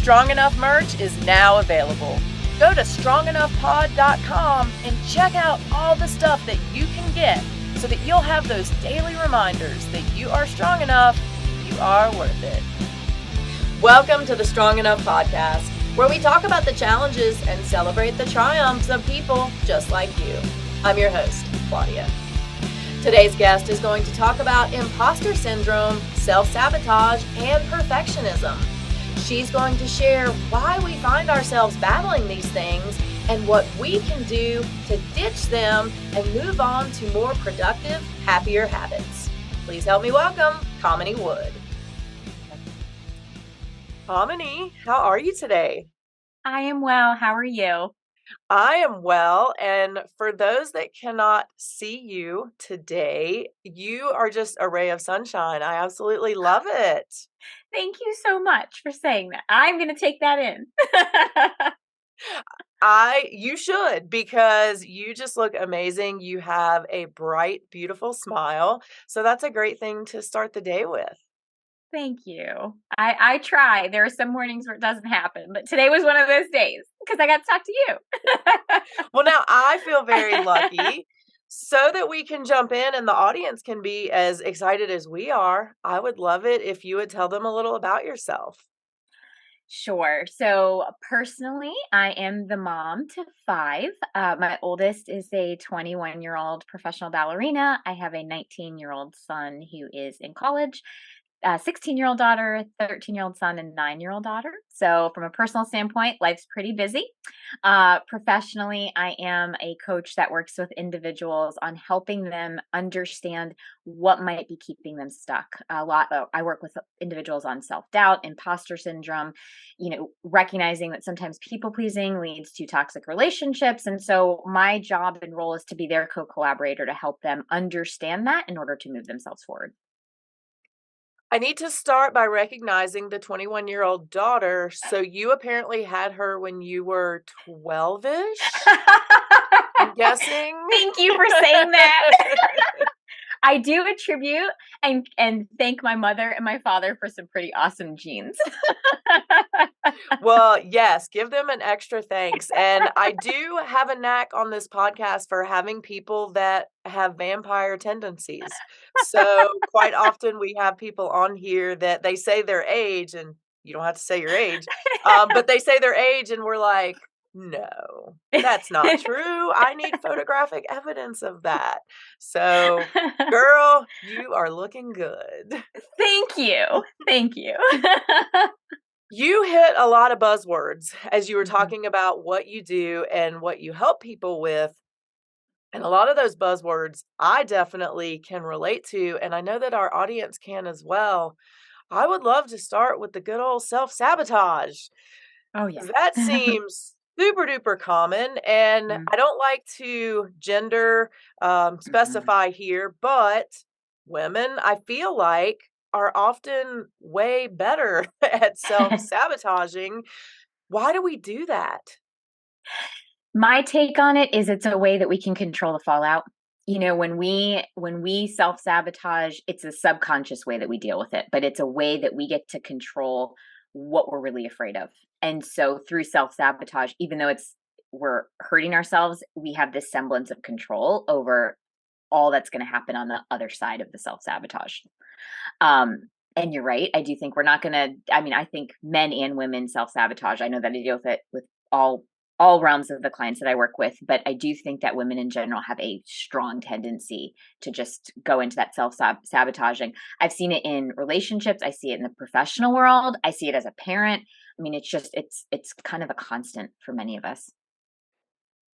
Strong Enough merch is now available. Go to strongenoughpod.com and check out all the stuff that you can get so that you'll have those daily reminders that you are strong enough, you are worth it. Welcome to the Strong Enough podcast, where we talk about the challenges and celebrate the triumphs of people just like you. I'm your host, Claudia. Today's guest is going to talk about imposter syndrome, self-sabotage, and perfectionism. She's going to share why we find ourselves battling these things and what we can do to ditch them and move on to more productive, happier habits. Please help me welcome Kamini Wood. Kamini, how are you today? I am well. How are you? I am well, and for those that cannot see you today, you are just a ray of sunshine. I absolutely love it. Thank you so much for saying that. I'm going to take that in. You should, because you just look amazing. You have a bright, beautiful smile. So that's a great thing to start the day with. Thank you. I try. There are some mornings where it doesn't happen, but today was one of those days because I got to talk to you. Well, now I feel very lucky. So that we can jump in and the audience can be as excited as we are, I would love it if you would tell them a little about yourself. Sure. So personally, I am the mom to 5. My oldest is a 21-year-old professional ballerina. I have a 19-year-old son who is in college. 16-year-old daughter, 13-year-old son, and 9-year-old daughter. So from a personal standpoint, life's pretty busy. Professionally, I am a coach that works with individuals on helping them understand what might be keeping them stuck. I work with individuals on self-doubt, imposter syndrome, recognizing that sometimes people-pleasing leads to toxic relationships. And so my job and role is to be their co-collaborator to help them understand that in order to move themselves forward. I need to start by recognizing the 21-year-old daughter. So you apparently had her when you were 12-ish, I'm guessing. Thank you for saying that. I do attribute and thank my mother and my father for some pretty awesome genes. Well, yes, give them an extra thanks. And I do have a knack on this podcast for having people that have vampire tendencies. So quite often we have people on here that they say their age, and you don't have to say your age, but they say their age and we're like, no, that's not true. I need photographic evidence of that. So, girl, you are looking good. Thank you. Thank you. You hit a lot of buzzwords as you were talking about what you do and what you help people with. And a lot of those buzzwords I definitely can relate to, and I know that our audience can as well. I would love to start with the good old self-sabotage. Oh, yeah. That seems super duper common, and I don't like to gender specify here, but women, I feel like, are often way better at self-sabotaging. Why do we do that? My take on it is it's a way that we can control the fallout. When we self-sabotage, it's a subconscious way that we deal with it, but it's a way that we get to control what we're really afraid of. And so through self-sabotage, even though we're hurting ourselves, we have this semblance of control over all that's going to happen on the other side of the self-sabotage. And you're right. I do think we're not going to, I think men and women self-sabotage. I know that I deal with it with all realms of the clients that I work with, but I do think that women in general have a strong tendency to just go into that self-sabotaging. I've seen it in relationships. I see it in the professional world. I see it as a parent. It's kind of a constant for many of us.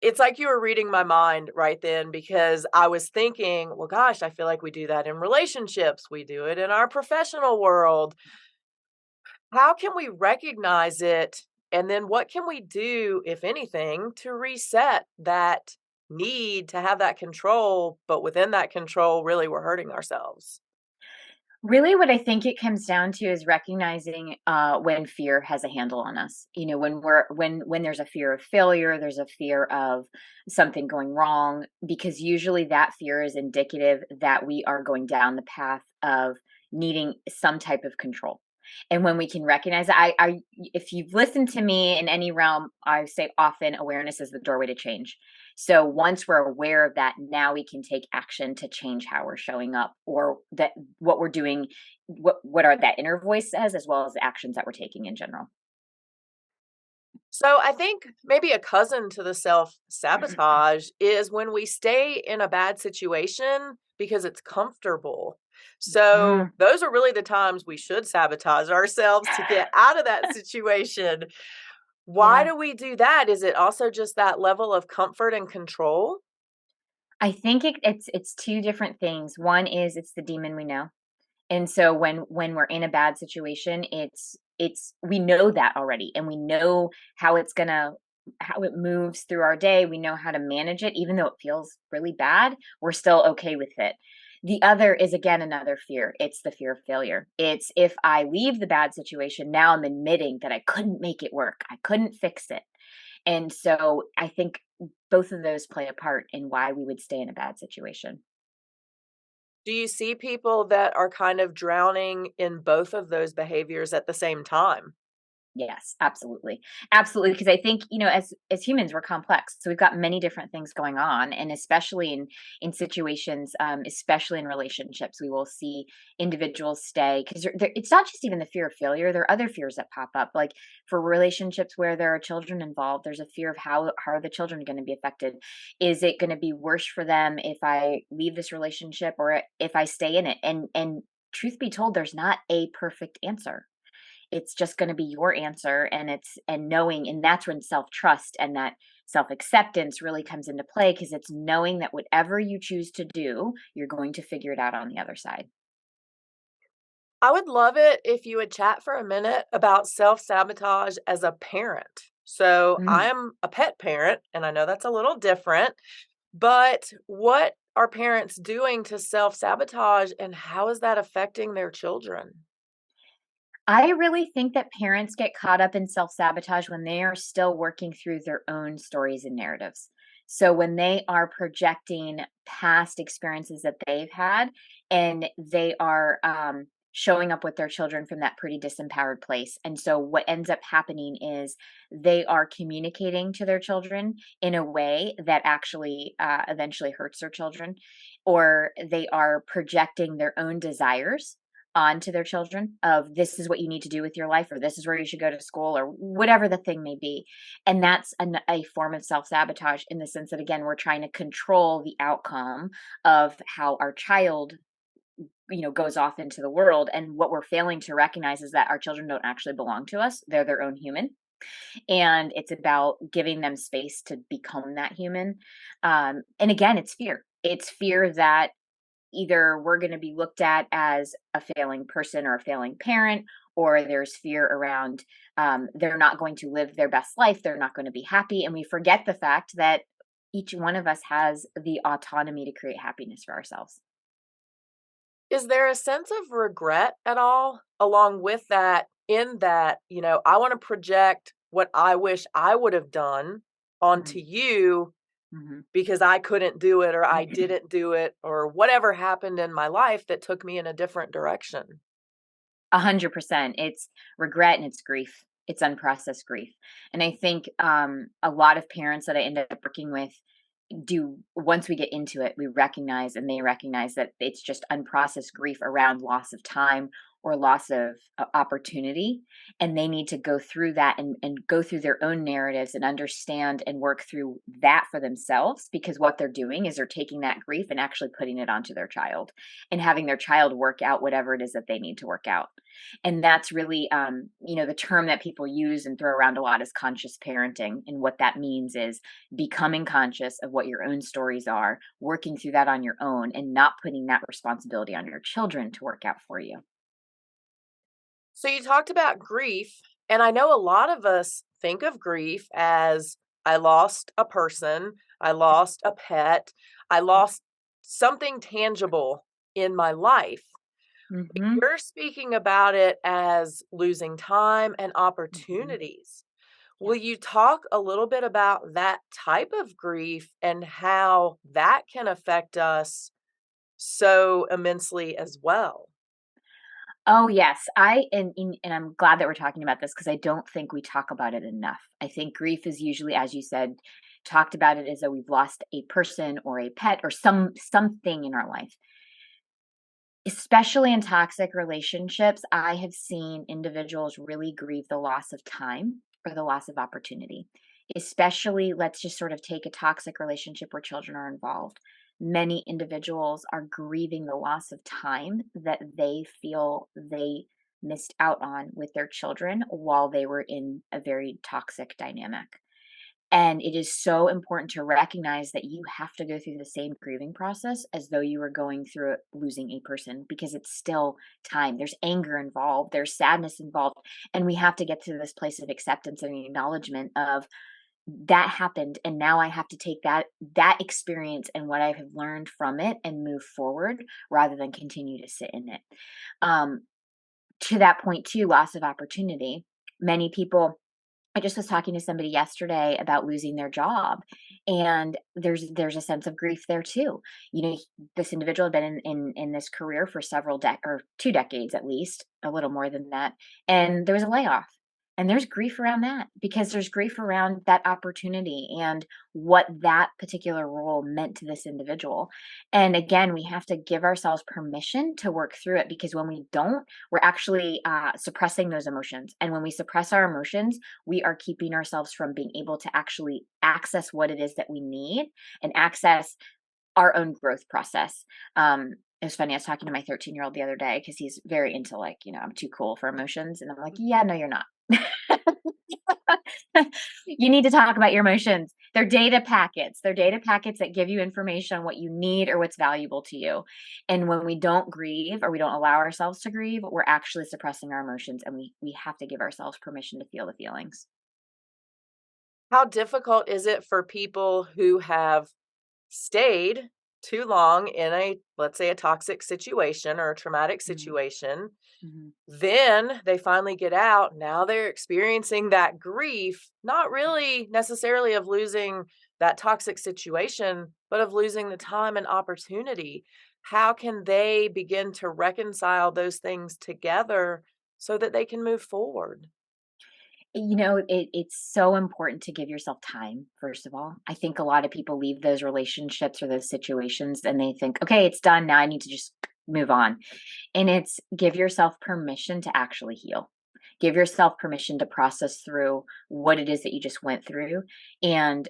It's like you were reading my mind right then, because I was thinking, well, gosh, I feel like we do that in relationships. We do it in our professional world. How can we recognize it? And then what can we do, if anything, to reset that need to have that control? But within that control, really, we're hurting ourselves. Really, what I think it comes down to is recognizing when fear has a handle on us. When there's a fear of failure, there's a fear of something going wrong, because usually that fear is indicative that we are going down the path of needing some type of control. And when we can recognize that, if you've listened to me in any realm, I say often awareness is the doorway to change. So once we're aware of that, now we can take action to change how we're showing up, or that what we're doing, what our that inner voice says, as well as the actions that we're taking in general. So I think maybe a cousin to the self-sabotage is when we stay in a bad situation because it's comfortable. So Mm. those are really the times we should sabotage ourselves to get out of that situation. Why Yeah. do we do that? Is it also just that level of comfort and control? I think it's two different things. One is it's the demon we know. And so when we're in a bad situation, it's we know that already, and we know how it moves through our day. We know how to manage it, even though it feels really bad, we're still okay with it. The other is again another fear. It's the fear of failure. It's if I leave the bad situation, now I'm admitting that I couldn't make it work. I couldn't fix it. And so I think both of those play a part in why we would stay in a bad situation. Do you see people that are kind of drowning in both of those behaviors at the same time? Yes, absolutely. Absolutely, because I think, as humans, we're complex. So we've got many different things going on, and especially in situations, especially in relationships, we will see individuals stay because it's not just even the fear of failure. There are other fears that pop up, like for relationships where there are children involved. There's a fear of how are the children going to be affected. Is it going to be worse for them if I leave this relationship or if I stay in it? And truth be told, there's not a perfect answer. It's just gonna be your answer, and knowing, and that's when self-trust and that self-acceptance really comes into play, because it's knowing that whatever you choose to do, you're going to figure it out on the other side. I would love it if you would chat for a minute about self-sabotage as a parent. So, Mhm. I'm a pet parent, and I know that's a little different, but what are parents doing to self-sabotage, and how is that affecting their children? I really think that parents get caught up in self-sabotage when they are still working through their own stories and narratives. So when they are projecting past experiences that they've had, and they are showing up with their children from that pretty disempowered place. And so what ends up happening is they are communicating to their children in a way that actually eventually hurts their children, or they are projecting their own desires onto their children of this is what you need to do with your life, or this is where you should go to school, or whatever the thing may be. And that's a form of self-sabotage, in the sense that again we're trying to control the outcome of how our child goes off into the world. And what we're failing to recognize is that our children don't actually belong to us. They're their own human, and it's about giving them space to become that human. And again, it's fear that either we're going to be looked at as a failing person or a failing parent, or there's fear around they're not going to live their best life, they're not going to be happy. And we forget the fact that each one of us has the autonomy to create happiness for ourselves. Is there a sense of regret at all along with that, in that, I wanna project what I wish I would have done onto Mhm. you Mhm. because I couldn't do it or I didn't do it or whatever happened in my life that took me in a different direction? 100%. It's regret and it's grief. It's unprocessed grief. And I think a lot of parents that I end up working with do, once we get into it, we recognize, and they recognize, that it's just unprocessed grief around loss of time or loss of opportunity. And they need to go through that, and go through their own narratives and understand and work through that for themselves, because what they're doing is they're taking that grief and actually putting it onto their child, and having their child work out whatever it is that they need to work out. And that's really, the term that people use and throw around a lot is conscious parenting. And what that means is becoming conscious of what your own stories are, working through that on your own, and not putting that responsibility on your children to work out for you. So you talked about grief, and I know a lot of us think of grief as I lost a person, I lost a pet, I lost something tangible in my life. Mhm. You're speaking about it as losing time and Mhm. opportunities. Will Yeah. you talk a little bit about that type of grief and how that can affect us so immensely as well? Oh, yes. And I'm glad that we're talking about this because I don't think we talk about it enough. I think grief is usually, as you said, talked about it as though we've lost a person or a pet or something in our life. Especially in toxic relationships, I have seen individuals really grieve the loss of time or the loss of opportunity. Especially, let's just sort of take a toxic relationship where children are involved. Many individuals are grieving the loss of time that they feel they missed out on with their children while they were in a very toxic dynamic. And it is so important to recognize that you have to go through the same grieving process as though you were going through it losing a person because it's still time. There's anger involved, there's sadness involved. And we have to get to this place of acceptance and acknowledgement of that happened. And now I have to take that experience and what I have learned from it and move forward rather than continue to sit in it. Um, to that point too, loss of opportunity. Many people I just was talking to somebody yesterday about losing their job, and there's a sense of grief there too. You know, this individual had been in this career for several or 2 decades at least, a little more than that, and there was a layoff. And there's grief around that because there's grief around that opportunity and what that particular role meant to this individual. And again, we have to give ourselves permission to work through it because when we don't, we're actually suppressing those emotions. And when we suppress our emotions, we are keeping ourselves from being able to actually access what it is that we need and access our own growth process. It was funny. I was talking to my 13-year-old the other day because he's very into like, I'm too cool for emotions. And I'm like, yeah, no, you're not. You need to talk about your emotions. They're data packets. They're data packets that give you information on what you need or what's valuable to you. And when we don't grieve or we don't allow ourselves to grieve, we're actually suppressing our emotions and we have to give ourselves permission to feel the feelings. How difficult is it for people who have stayed too long in a, let's say, a toxic situation or a traumatic Mm, situation? mhm. Then they finally get out. Now they're experiencing that grief, not really necessarily of losing that toxic situation, but of losing the time and opportunity. How can they begin to reconcile those things together so that they can move forward? It's so important to give yourself time, first of all. I think a lot of people leave those relationships or those situations and they think, okay, it's done. Now I need to just move on. And it's give yourself permission to actually heal. Give yourself permission to process through what it is that you just went through and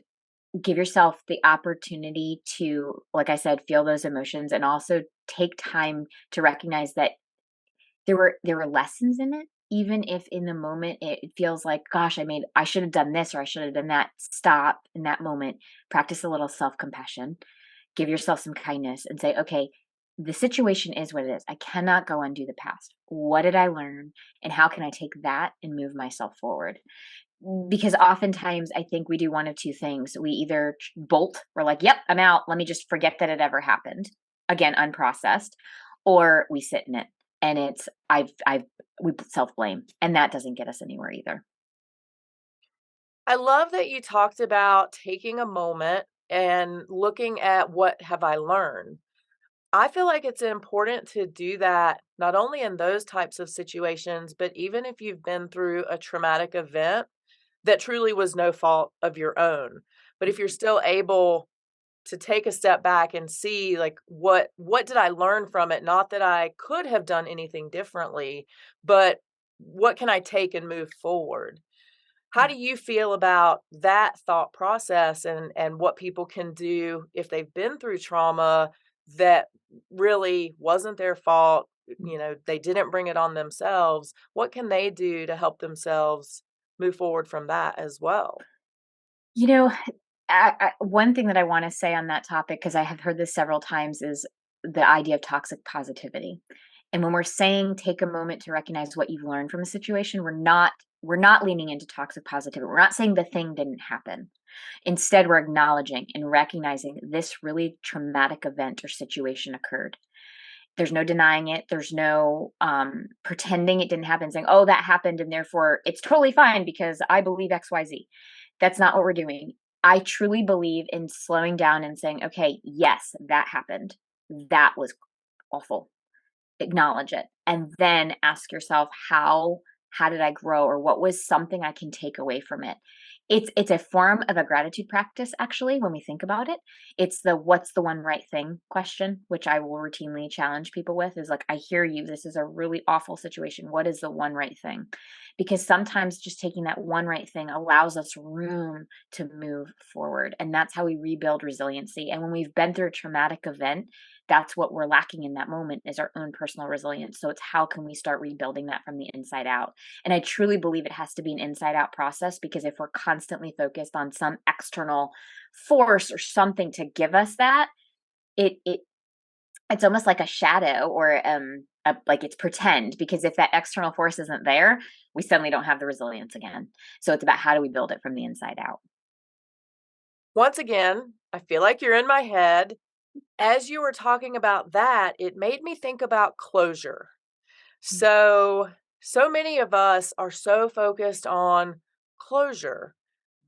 give yourself the opportunity to, like I said, feel those emotions and also take time to recognize that there were lessons in it, even if in the moment it feels like, "Gosh, I should have done this or I should have done that." Stop in that moment, practice a little self-compassion, give yourself some kindness and say, "Okay, the situation is what it is. I cannot go undo the past. What did I learn, and how can I take that and move myself forward?" Because oftentimes I think we do one of 2 things. We either bolt, we're like, "Yep, I'm out. Let me just forget that it ever happened." Again, unprocessed, or we sit in it and it's we self-blame, and that doesn't get us anywhere either. I love that you talked about taking a moment and looking at what have I learned. I feel like it's important to do that not only in those types of situations, but even if you've been through a traumatic event that truly was no fault of your own. But if you're still able to take a step back and see like what did I learn from it? Not that I could have done anything differently, but what can I take and move forward? How Yeah. do you feel about that thought process and what people can do if they've been through trauma that really wasn't their fault, Mm. they didn't bring it on themselves. What can they do to help themselves move forward from that as well? You know, one thing that I wanna say on that topic, because I have heard this several times, is the idea of toxic positivity. And when we're saying take a moment to recognize what you've learned from a situation, we're not leaning into toxic positivity. We're not saying the thing didn't happen. Instead, we're acknowledging and recognizing this really traumatic event or situation occurred. There's no denying it. There's no pretending it didn't happen, saying, oh, that happened, and therefore it's totally fine because I believe XYZ. That's not what we're doing. I truly believe in slowing down and saying, okay, yes, that happened. That was awful. acknowledge it, and then ask yourself, how did I grow, or what was something I can take away from it? It's a form of a gratitude practice, actually, when we think about it. It's the what's the one right thing question, which I will routinely challenge people with, is like, I hear you, this is a really awful situation. What is the one right thing? Because sometimes just taking that one right thing allows us room to move forward. And that's how we rebuild resiliency. And when we've been through a traumatic event, that's what we're lacking in that moment, is our own personal resilience. So it's how can we start rebuilding that from the inside out? And I truly believe it has to be an inside out process, because if we're constantly focused on some external force or something to give us that, it it's almost like a shadow, or like it's pretend, because if that external force isn't there, we suddenly don't have the resilience again. So it's about how do we build it from the inside out. Once again, I feel like you're in my head. As you were talking about that, it made me think about closure. Mm, So many of us are so focused on closure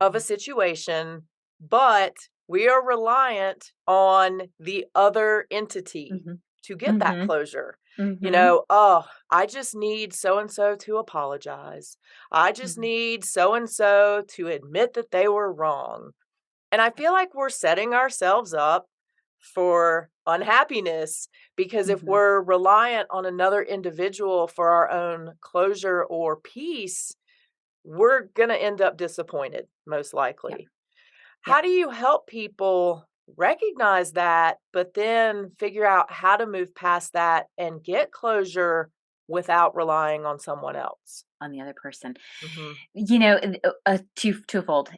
of a mhm, situation, but we are reliant on the other entity mhm, to get that mhm, closure. mhm, Oh, I just need so and so to apologize. I just mhm. need so and so to admit that they were wrong. And I feel like we're setting ourselves up for unhappiness, because if Mhm. we're reliant on another individual for our own closure or peace, we're going to end up disappointed, most Yep. likely. How Yep. do you help people recognize that, but then figure out how to move past that and get closure without relying on someone else? On the other person. Hmm. Twofold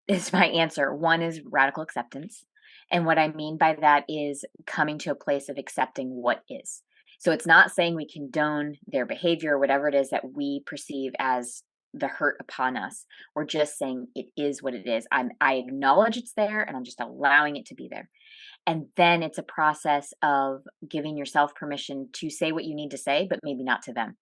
is my answer. One is radical acceptance. And what I mean by that is coming to a place of accepting what is. So it's not saying we condone their behavior or whatever it is that we perceive as the hurt upon us. We're just saying it is what it is. I acknowledge it's there, and I'm just allowing it to be there. And then it's a process of giving yourself permission to say what you need to say, but maybe not to them.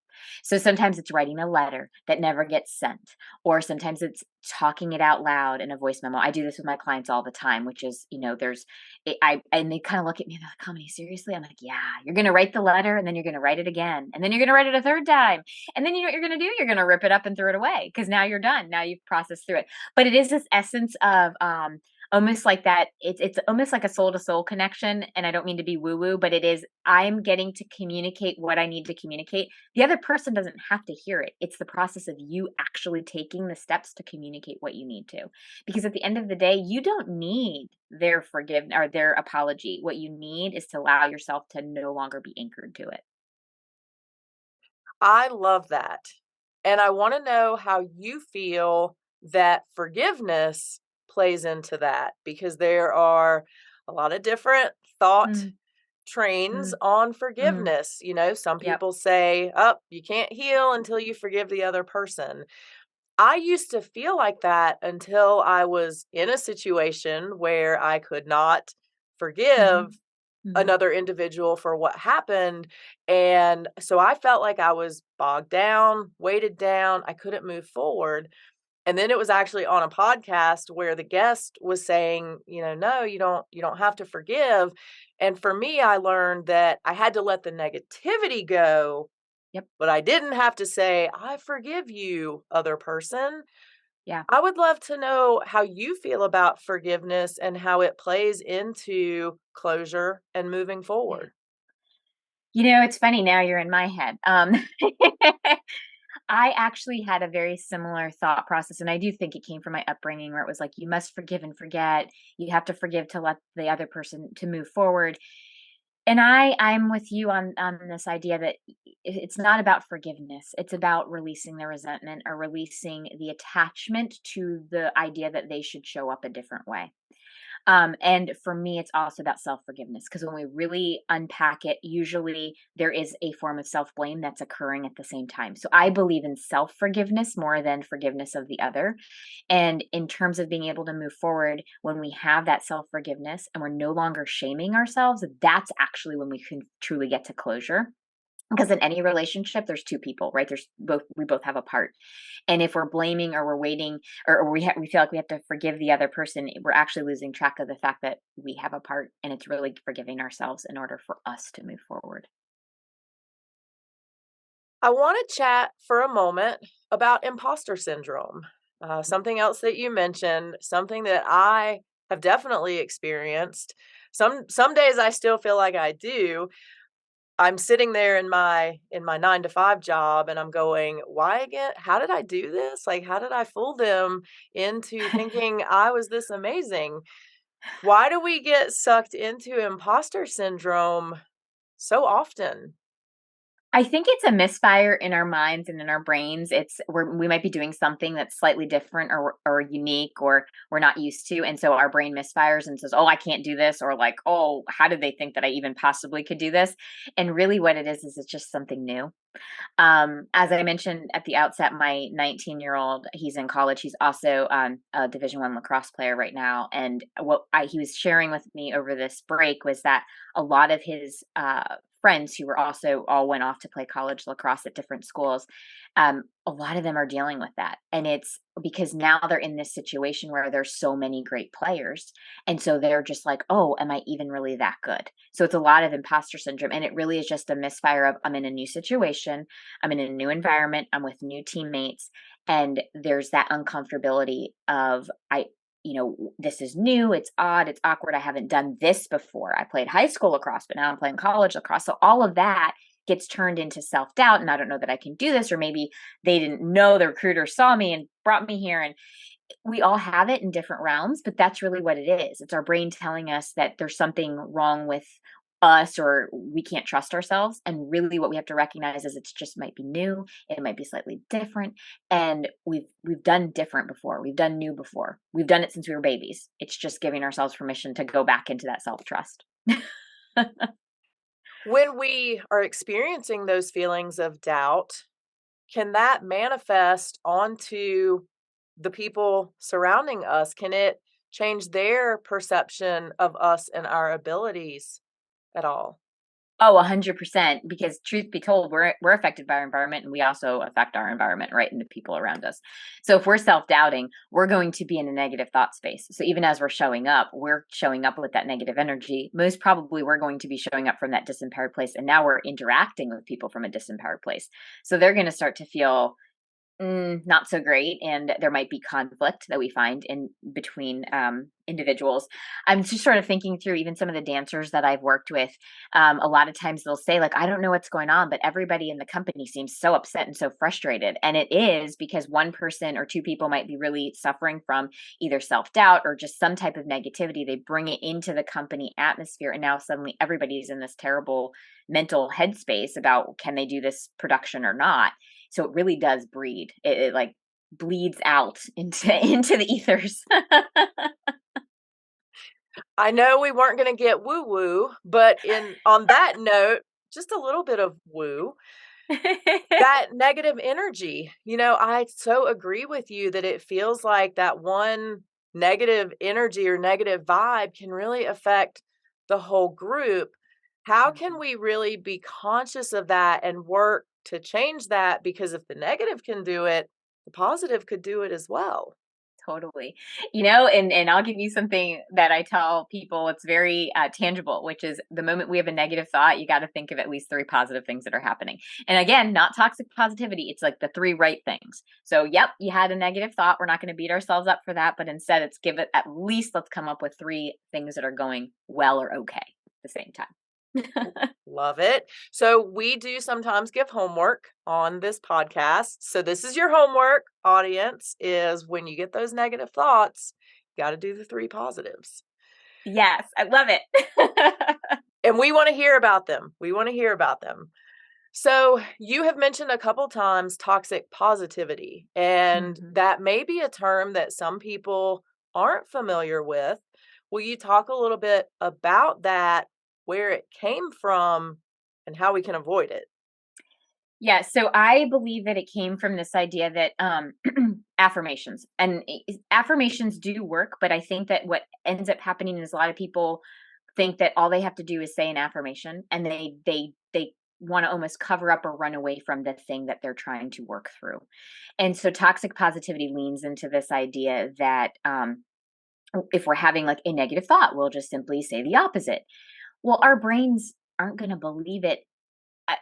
So sometimes it's writing a letter that never gets sent, or sometimes it's talking it out loud in a voice memo. I do this with my clients all the time, which is, and they kind of look at me and they're like, Kamini, seriously? I'm like, yeah, you're going to write the letter, and then you're going to write it again. And then you're going to write it a third time. And then you know what you're going to do? You're going to rip it up and throw it away, because now you're done. Now you've processed through it. But it is this essence of, almost like that, it's almost like a soul to soul connection, and I don't mean to be woo woo, but it is, I'm getting to communicate what I need to communicate. The other person doesn't have to hear it. It's the process of you actually taking the steps to communicate what you need to. Because at the end of the day, you don't need their forgiveness or their apology. What you need is to allow yourself to no longer be anchored to it. I love that. And I want to know how you feel that forgiveness plays into that, because there are a lot of different thought Mm, trains mm, on mm. forgiveness. Some Yep. people say, oh, you can't heal until you forgive the other person. I used to feel like that until I was in a situation where I could not Hmm. forgive Hmm. another individual for what happened. And so I felt like I was bogged down, weighted down. I couldn't move forward. And then it was actually on a podcast where the guest was saying, no, you don't have to forgive. And for me, I learned that I had to let the negativity go, Yep. but I didn't have to say, I forgive you, other person. Yeah. I would love to know how you feel about forgiveness and how it plays into closure and moving Yeah. forward. It's funny, now you're in my head. I actually had a very similar thought process, and I do think it came from my upbringing, where it was like, you must forgive and forget. You have to forgive to let the other person to move forward. And I'm with you on this idea that it's not about forgiveness. It's about releasing the resentment, or releasing the attachment to the idea that they should show up a different way. And for me, it's also about self forgiveness, because when we really unpack it, usually there is a form of self blame that's occurring at the same time. So I believe in self forgiveness more than forgiveness of the other. And in terms of being able to move forward, when we have that self forgiveness and we're no longer shaming ourselves, that's actually when we can truly get to closure. Because in any relationship, there's two people, right? We both have a part. And if we're blaming, or we're waiting, or we feel like we have to forgive the other person, we're actually losing track of the fact that we have a part, and it's really forgiving ourselves in order for us to move forward. I want to chat for a moment about imposter syndrome. Something else that you mentioned, something that I have definitely experienced. Some days I still feel like I do. I'm sitting there in my 9 to 5 job and I'm going, why again? How did I do this? Like, how did I fool them into thinking I was this amazing? Why do we get sucked into imposter syndrome so often? I think it's a misfire in our minds and in our brains. We might be doing something that's slightly different or unique or we're not used to, and so our brain misfires and says, "Oh, I can't do this," or like, "Oh, how did they think that I even possibly could do this?" And really, what it is it's just something new. As I mentioned at the outset, my 19-year-old, he's in college. He's also a Division 1 lacrosse player right now. And he was sharing with me over this break was that a lot of his friends who were also all went off to play college lacrosse at different schools, a lot of them are dealing with that. And it's because now they're in this situation where there's so many great players. And so they're just like, oh, am I even really that good? So it's a lot of imposter syndrome. And it really is just a misfire of I'm in a new situation, I'm in a new environment, I'm with new teammates, and there's that uncomfortability of this is new, it's odd, it's awkward. I haven't done this before. I played high school lacrosse, but now I'm playing college lacrosse. So all of that gets turned into self-doubt and I don't know that I can do this, or maybe they didn't know the recruiter saw me and brought me here. And we all have it in different realms, but that's really what it is. It's our brain telling us that there's something wrong with us or we can't trust ourselves. And really what we have to recognize is it's just might be new, it might be slightly different. And we've done different before. We've done new before. We've done it since we were babies. It's just giving ourselves permission to go back into that self-trust. When we are experiencing those feelings of doubt, can that manifest onto the people surrounding us? Can it change their perception of us and our abilities at all? Oh, 100%. Because truth be told, we're affected by our environment, and we also affect our environment, right, and the people around us. So if we're self-doubting, we're going to be in a negative thought space. So even as we're showing up with that negative energy. Most probably, we're going to be showing up from that disempowered place, and now we're interacting with people from a disempowered place. So they're going to start to feel not so great, and there might be conflict that we find in between individuals. I'm just sort of thinking through even some of the dancers that I've worked with. A lot of times they'll say, like, I don't know what's going on, but everybody in the company seems so upset and so frustrated. And it is because one person or two people might be really suffering from either self-doubt or just some type of negativity. They bring it into the company atmosphere, and now suddenly everybody's in this terrible mental headspace about can they do this production or not. So it really does breed. It like bleeds out into into the ethers. I know we weren't going to get woo woo, but in on that note, just a little bit of woo. That negative energy, I so agree with you that it feels like that one negative energy or negative vibe can really affect the whole group. How can Mhm. we really be conscious of that and work to change that? Because if the negative can do it, the positive could do it as well. Totally. And I'll give you something that I tell people. It's very tangible, which is the moment we have a negative thought, you got to think of at least three positive things that are happening. And again, not toxic positivity. It's like the three right things. So, yep, you had a negative thought. We're not going to beat ourselves up for that, but instead, it's give it at least let's come up with three things that are going well or okay at the same time. Love it. So we do sometimes give homework on this podcast. So this is your homework, audience, is when you get those negative thoughts, you got to do the three positives. Yes, I love it. And we want to hear about them. We want to hear about them. So you have mentioned a couple times toxic positivity, and Mhm. that may be a term that some people aren't familiar with. Will you talk a little bit about that, where it came from, and how we can avoid it? Yeah, so I believe that it came from this idea that affirmations and affirmations do work, but I think that what ends up happening is a lot of people think that all they have to do is say an affirmation, and they want to almost cover up or run away from the thing that they're trying to work through. And so toxic positivity leans into this idea that if we're having like a negative thought, we'll just simply say the opposite. Well, our brains aren't going to believe it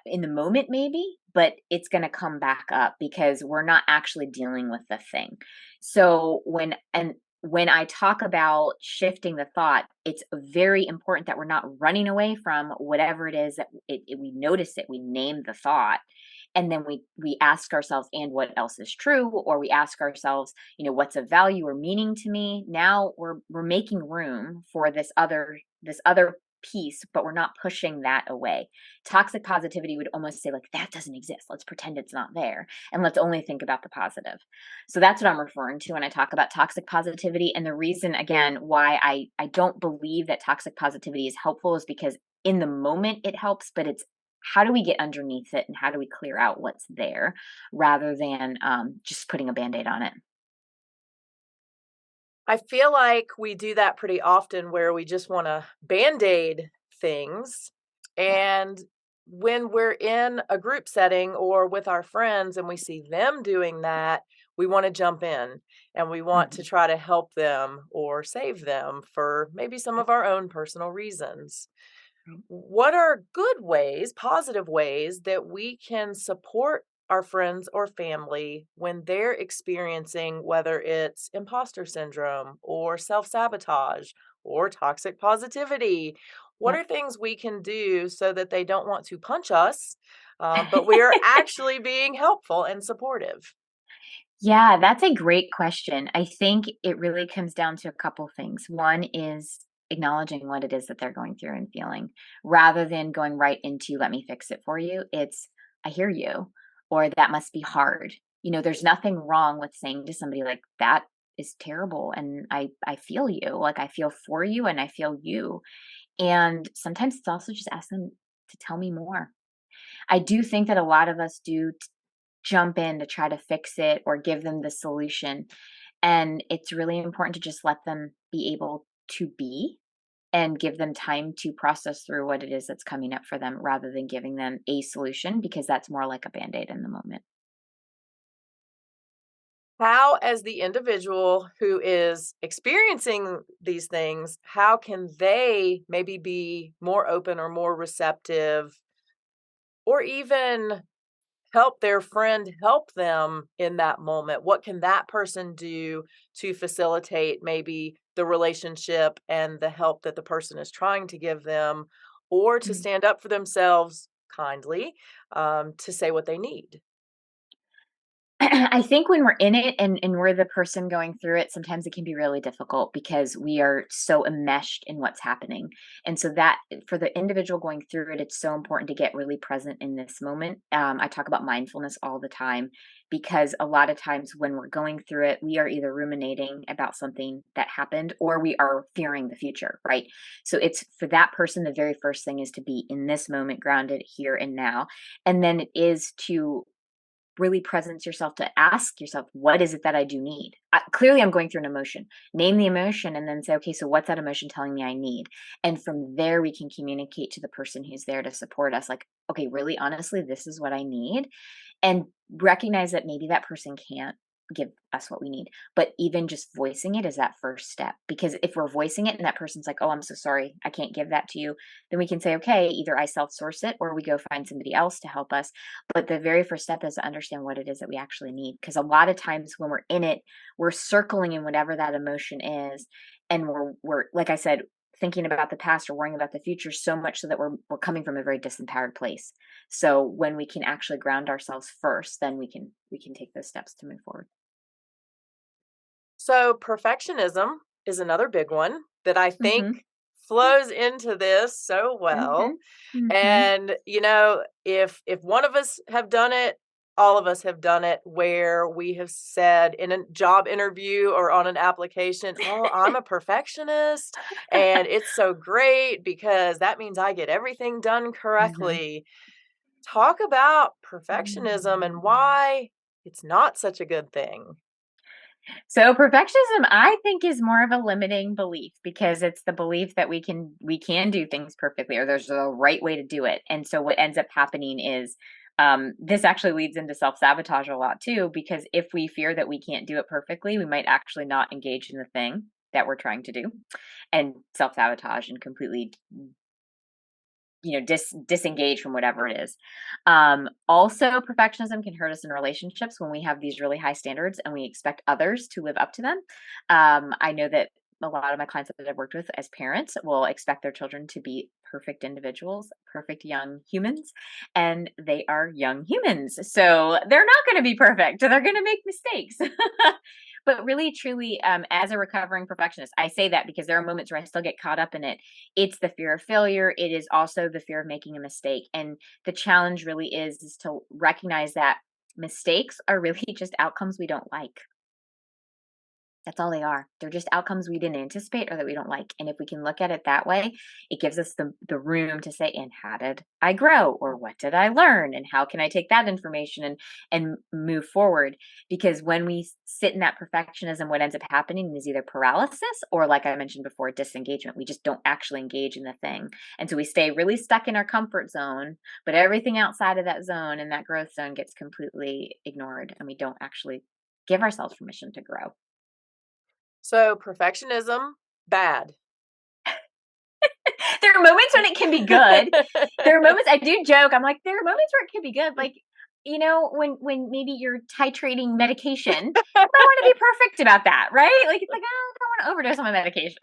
in the moment maybe, but it's going to come back up because we're not actually dealing with the thing. So when I talk about shifting the thought, it's very important that we're not running away from whatever it is that we notice it, we name the thought, and then we ask ourselves, and what else is true? Or we ask ourselves, what's of value or meaning to me? Now we're making room for this other piece, but we're not pushing that away. Toxic positivity would almost say, like, that doesn't exist. Let's pretend it's not there. And let's only think about the positive. So that's what I'm referring to when I talk about toxic positivity. And the reason, again, why I don't believe that toxic positivity is helpful is because in the moment it helps, but it's how do we get underneath it and how do we clear out what's there rather than just putting a band-aid on it. I feel like we do that pretty often where we just want to band-aid things. Yeah. And when we're in a group setting or with our friends and we see them doing that, we want to jump in and we want to Mhm. try to help them or save them for maybe some of our own personal reasons. Right. What are good ways, positive ways that we can support our friends or family when they're experiencing whether it's imposter syndrome or self sabotage or toxic positivity? What Yep. are things we can do so that they don't want to punch us, but we are actually being helpful and supportive? Yeah, that's a great question. I think it really comes down to a couple things. One is acknowledging what it is that they're going through and feeling rather than going right into, let me fix it for you. It's, I hear you, or that must be hard. There's nothing wrong with saying to somebody, like, that is terrible. And I feel you, like, I feel for you and I feel you. And sometimes it's also just ask them to tell me more. I do think that a lot of us do jump in to try to fix it or give them the solution. And it's really important to just let them be able to be and give them time to process through what it is that's coming up for them rather than giving them a solution because that's more like a band aid in the moment. How, as the individual who is experiencing these things, how can they maybe be more open or more receptive or even help their friend help them in that moment? What can that person do to facilitate maybe the relationship and the help that the person is trying to give them, or to Mm. stand up for themselves kindly, to say what they need? I think when we're in it and we're the person going through it, sometimes it can be really difficult because we are so enmeshed in what's happening. And so that for the individual going through it, it's so important to get really present in this moment. I talk about mindfulness all the time because a lot of times when we're going through it, we are either ruminating about something that happened or we are fearing the future, right? So it's for that person, the very first thing is to be in this moment, grounded here and now. And then it is to really presence yourself to ask yourself, what is it that I do need? Clearly, I'm going through an emotion. Name the emotion and then say, okay, so what's that emotion telling me I need? And from there, we can communicate to the person who's there to support us, like, okay, really, honestly, this is what I need. And recognize that maybe that person can't give us what we need. But even just voicing it is that first step. Because if we're voicing it and that person's like, oh, I'm so sorry, I can't give that to you, then we can say, okay, either I self source it or we go find somebody else to help us. But the very first step is to understand what it is that we actually need. Because a lot of times when we're in it, we're circling in whatever that emotion is. And we're like I said, thinking about the past or worrying about the future so much so that we're coming from a very disempowered place. So when we can actually ground ourselves first, then we can take those steps to move forward. So, perfectionism is another big one that I think Mhm. flows into this so well. Mhm. Mhm. And, if one of us have done it, all of us have done it where we have said in a job interview or on an application, "Oh, I'm a perfectionist, and it's so great because that means I get everything done Mhm. correctly." Talk about perfectionism and why it's not such a good thing. So perfectionism, I think, is more of a limiting belief because it's the belief that we can do things perfectly or there's a right way to do it. And so what ends up happening is this actually leads into self-sabotage a lot too, because if we fear that we can't do it perfectly, we might actually not engage in the thing that we're trying to do and self-sabotage and completely disengage from whatever it is. Also, perfectionism can hurt us in relationships when we have these really high standards and we expect others to live up to them. I know that a lot of my clients that I've worked with as parents will expect their children to be perfect individuals, perfect young humans, and they are young humans. So they're not going to be perfect. They're going to make mistakes. But really, truly, as a recovering perfectionist, I say that because there are moments where I still get caught up in it. It's the fear of failure. It is also the fear of making a mistake. And the challenge really is to recognize that mistakes are really just outcomes we don't like. That's all they are. They're just outcomes we didn't anticipate or that we don't like. And if we can look at it that way, it gives us the room to say, and how did I grow? Or what did I learn? And how can I take that information and move forward? Because when we sit in that perfectionism, what ends up happening is either paralysis or, like I mentioned before, disengagement. We just don't actually engage in the thing. And so we stay really stuck in our comfort zone, but everything outside of that zone and that growth zone gets completely ignored. And we don't actually give ourselves permission to grow. So perfectionism, bad. There are moments when it can be good. There are moments I do joke. I'm like, there are moments where it can be good. Like, when maybe you're titrating medication, I want to be perfect about that, right? Like, it's like, oh, I don't want to overdose on my medication.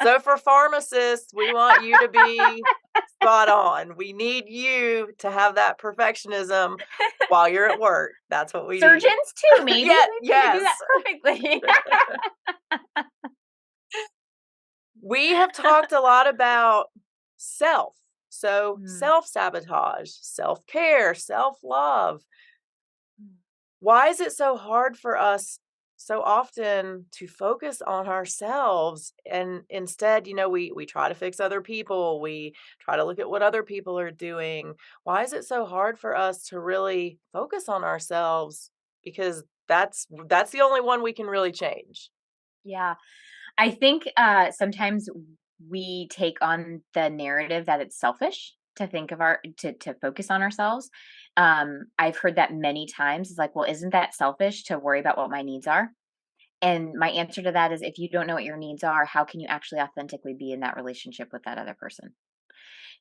So for pharmacists, we want you to be spot on. We need you to have that perfectionism while you're at work. That's what we need. Surgeons too, maybe. Yeah, Maybe you do that yes. perfectly. We have talked a lot about self. So Mm. self-sabotage, self-care, self-love. Why is it so hard for us so often to focus on ourselves and instead, we try to fix other people, we try to look at what other people are doing. Why is it so hard for us to really focus on ourselves? Because that's the only one we can really change. Yeah. I think sometimes we take on the narrative that it's selfish to think of to focus on ourselves. I've heard that many times. It's like, well, isn't that selfish to worry about what my needs are? And my answer to that is, if you don't know what your needs are, how can you actually authentically be in that relationship with that other person?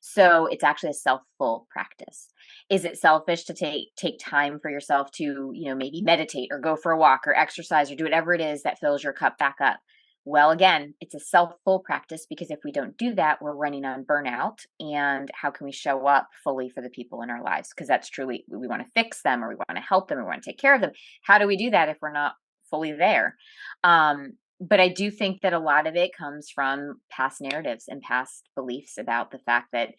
So it's actually a self-full practice. Is it selfish to take time for yourself to, maybe meditate or go for a walk or exercise or do whatever it is that fills your cup back up? Well, again, it's a self-full practice because if we don't do that, we're running on burnout. And how can we show up fully for the people in our lives? Because that's truly, we want to fix them or we want to help them or we want to take care of them. How do we do that if we're not fully there? But I do think that a lot of it comes from past narratives and past beliefs about the fact that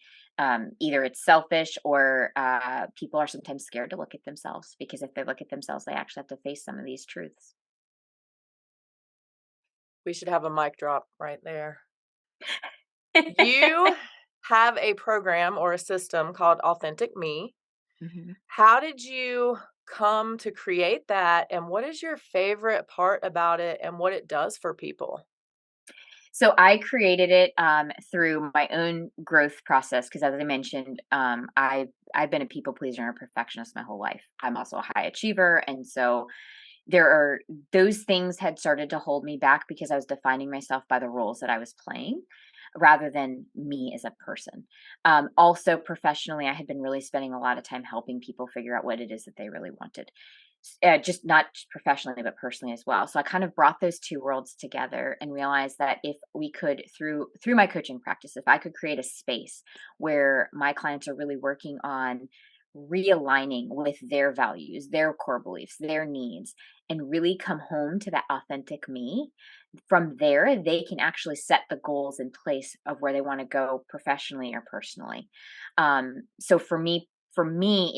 either it's selfish or people are sometimes scared to look at themselves because if they look at themselves, they actually have to face some of these truths. We should have a mic drop right there. You have a program or a system called Authentic Me. Mhm. How did you come to create that, and what is your favorite part about it and what it does for people? So I created it through my own growth process because, as I mentioned, I've been a people pleaser and a perfectionist my whole life. I'm also a high achiever, and so there are those things had started to hold me back because I was defining myself by the roles that I was playing rather than me as a person. Also, professionally, I had been really spending a lot of time helping people figure out what it is that they really wanted. Just not just professionally, but personally as well. So I kind of brought those two worlds together and realized that if we could, through my coaching practice, if I could create a space where my clients are really working on realigning with their values, their core beliefs, their needs, and really come home to that authentic me. From there, they can actually set the goals in place of where they want to go professionally or personally. So for me,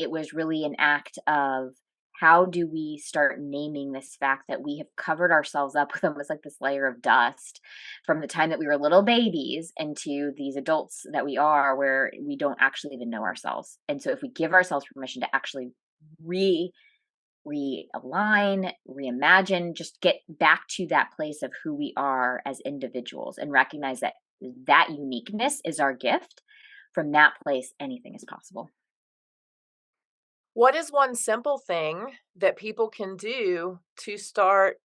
it was really an act of how do we start naming this fact that we have covered ourselves up with almost like this layer of dust from the time that we were little babies into these adults that we are, where we don't actually even know ourselves. And so if we give ourselves permission to actually re realign, reimagine, just get back to that place of who we are as individuals and recognize that that uniqueness is our gift. From that place, anything is possible. What is one simple thing that people can do to start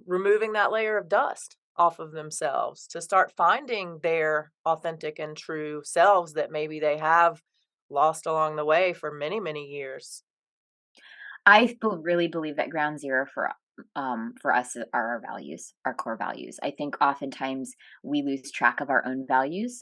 removing that layer of dust off of themselves, to start finding their authentic and true selves that maybe they have lost along the way for many, many years? Really believe that ground zero for us are our values, our core values. I think oftentimes we lose track of our own values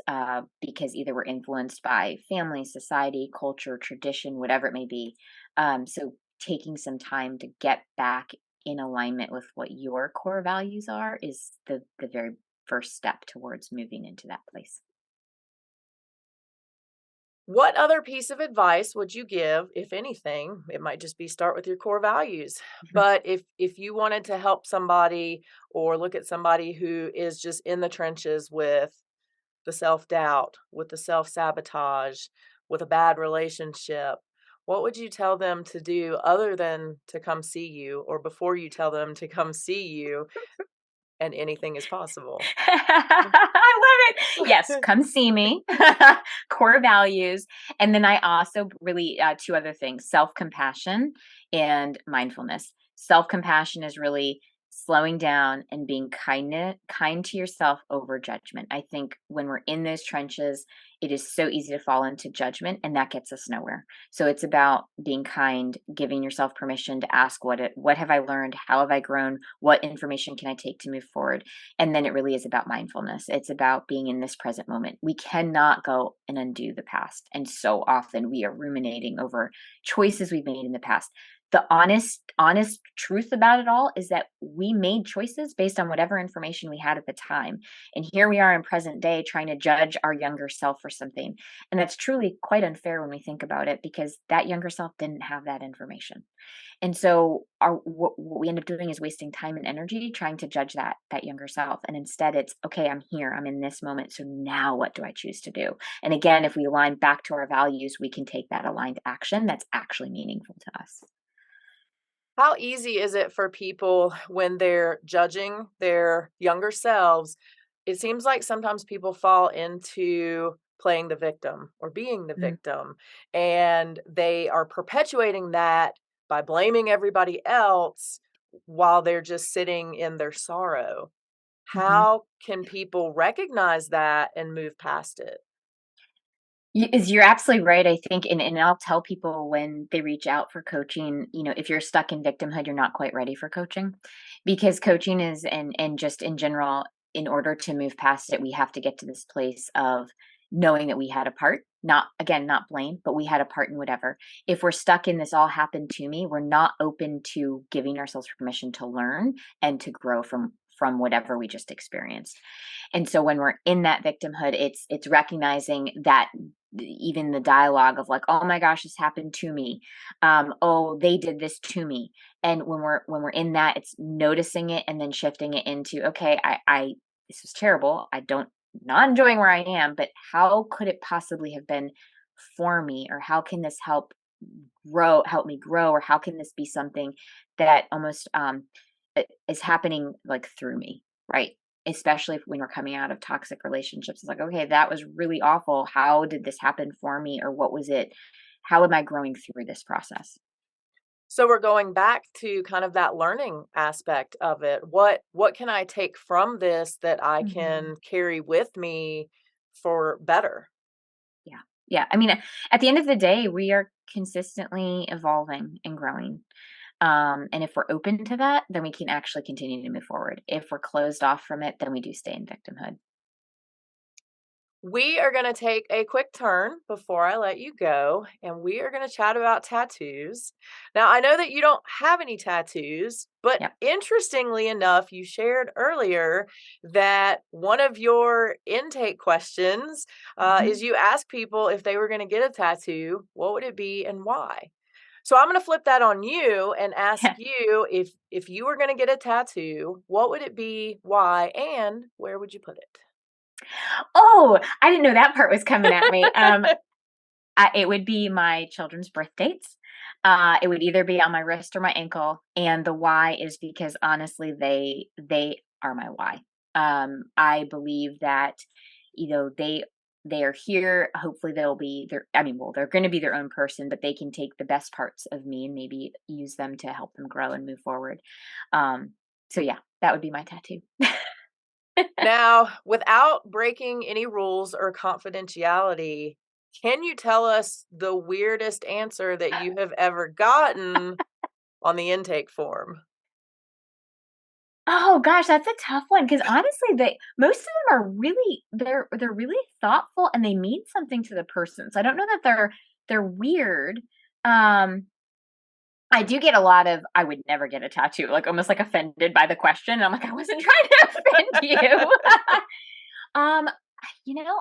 because either we're influenced by family, society, culture, tradition, whatever it may be. So taking some time to get back in alignment with what your core values are is the very first step towards moving into that place. What other piece of advice would you give, if anything? It might just be start with your core values. But if you wanted to help somebody or look at somebody who is just in the trenches with the self-doubt, with the self-sabotage, with a bad relationship, what would you tell them to do other than to come see you, or before you tell them to come see you and anything is possible? I love it. Yes, come see me. Core values. And then I also really, two other things, self compassion and mindfulness. Self compassion is really slowing down and being kind to yourself over judgment. I think when we're in those trenches, it is so easy to fall into judgment, and that gets us nowhere. So it's about being kind, giving yourself permission to ask what have I learned? How have I grown? What information can I take to move forward? And then it really is about mindfulness. It's about being in this present moment. We cannot go and undo the past. And so often we are ruminating over choices we've made in the past. The honest truth about it all is that we made choices based on whatever information we had at the time. And here we are in present day trying to judge our younger self for something. And that's truly quite unfair when we think about it, because that younger self didn't have that information. And so what we end up doing is wasting time and energy trying to judge that younger self. And instead it's, okay, I'm here, I'm in this moment. So now what do I choose to do? And again, if we align back to our values, we can take that aligned action that's actually meaningful to us. How easy is it for people when they're judging their younger selves? It seems like sometimes people fall into playing the victim or being the Mm, victim, and they are perpetuating that by blaming everybody else while they're just sitting in their sorrow. mhm. How can people recognize that and move past it? You're absolutely right. I think, and I'll tell people when they reach out for coaching, if you're stuck in victimhood, you're not quite ready for coaching, because coaching is, and just in general, in order to move past it, we have to get to this place of knowing that we had a part, not again, not blame, but we had a part in whatever. If we're stuck in this all happened to me, we're not open to giving ourselves permission to learn and to grow from whatever we just experienced. And so when we're in that victimhood, it's recognizing that even the dialogue of like, oh my gosh, this happened to me, oh, they did this to me. And when we're in that, it's noticing it and then shifting it into, okay, I this was terrible, I don't, not enjoying where I am, but how could it possibly have been for me, or how can this help me grow, or how can this be something that almost is happening like through me, right? Especially when we're coming out of toxic relationships. It's like, okay, that was really awful. How did this happen for me? Or what was it? How am I growing through this process? So we're going back to kind of that learning aspect of it. What can I take from this that I Mhm. can carry with me for better? Yeah. Yeah. I mean, at the end of the day, we are consistently evolving and growing. And if we're open to that, then we can actually continue to move forward. If we're closed off from it, then we do stay in victimhood. We are going to take a quick turn before I let you go, and we are going to chat about tattoos. Now, I know that you don't have any tattoos, but Yep. interestingly enough, you shared earlier that one of your intake questions is Mhm. you ask people if they were going to get a tattoo, what would it be and why? So I'm going to flip that on you and ask you, if you were going to get a tattoo, what would it be, why, and where would you put Oh, I didn't know that part was coming at me. it? It would be my children's birth dates. It would either be on my wrist or my ankle, and the why is because honestly, they are my why. I believe that they are here. Hopefully, they'll be there. I mean, well, they're going to be their own person, but they can take the best parts of me and maybe use them to help them grow and move forward. So yeah, that would be my tattoo. Now, without breaking any rules or confidentiality, can you tell us the weirdest answer that you have ever gotten on the intake form? Oh gosh, that's a tough one because honestly, most of them are really they're really thoughtful and they mean something to the person. So I don't know that they're weird. Um, I do get a lot of I would never get a tattoo, like almost like offended by the question. And I'm like, I wasn't trying to offend you. um,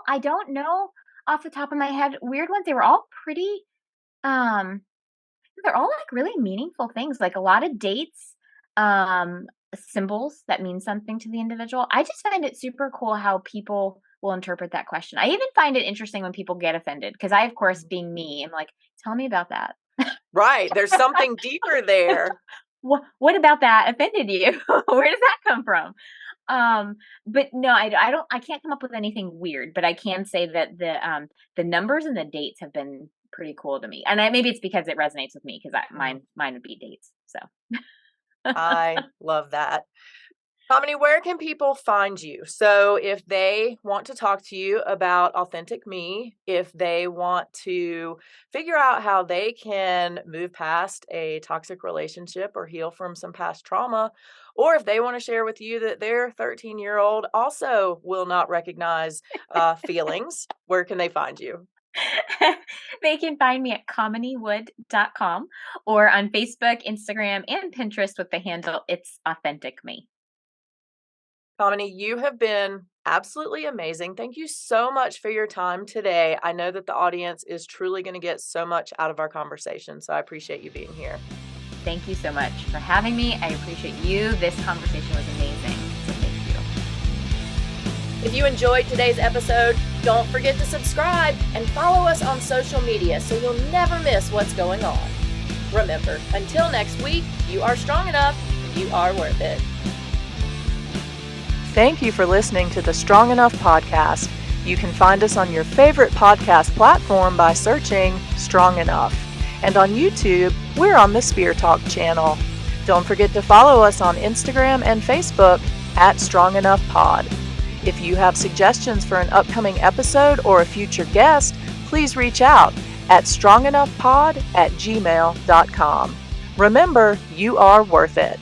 I don't know off the top of my head weird ones. They were all pretty um they're all like really meaningful things, like a lot of dates, symbols that mean something to the individual. I just find it super cool how people will interpret that question. I even find it interesting when people get offended because I, of course, Mhm. being me, am like, tell me about that. Right, there's something deeper there. What about that offended you? Where does that come from? But no, I can't come up with anything weird, but I can say that the numbers and the dates have been pretty cool to me. And maybe it's because it resonates with me because Mhm. mine would be dates. So I love that. Kamini, where can people find you? So, if they want to talk to you about authentic me, if they want to figure out how they can move past a toxic relationship or heal from some past trauma, or if they want to share with you that their 13-year-old also will not recognize feelings, where can they find you? they can find me at commonlywood.com or on Facebook, Instagram, and Pinterest with the handle It's Authentic Me. Kamini, you have been absolutely amazing. Thank you so much for your time today. I know that the audience is truly going to get so much out of our conversation, so I appreciate you being here. Thank you so much for having me. I appreciate you. This conversation was amazing. So thank you. If you enjoyed today's episode, don't forget to subscribe and follow us on social media so you'll never miss what's going on. Remember, until next week, you are strong enough, you are worth it. Thank you for listening to the Strong Enough podcast. You can find us on your favorite podcast platform by searching Strong Enough. And on YouTube, we're on the Spear Talk channel. Don't forget to follow us on Instagram and Facebook at Strong Enough Pod. If you have suggestions for an upcoming episode or a future guest, please reach out at strongenoughpod@gmail.com. Remember, you are worth it.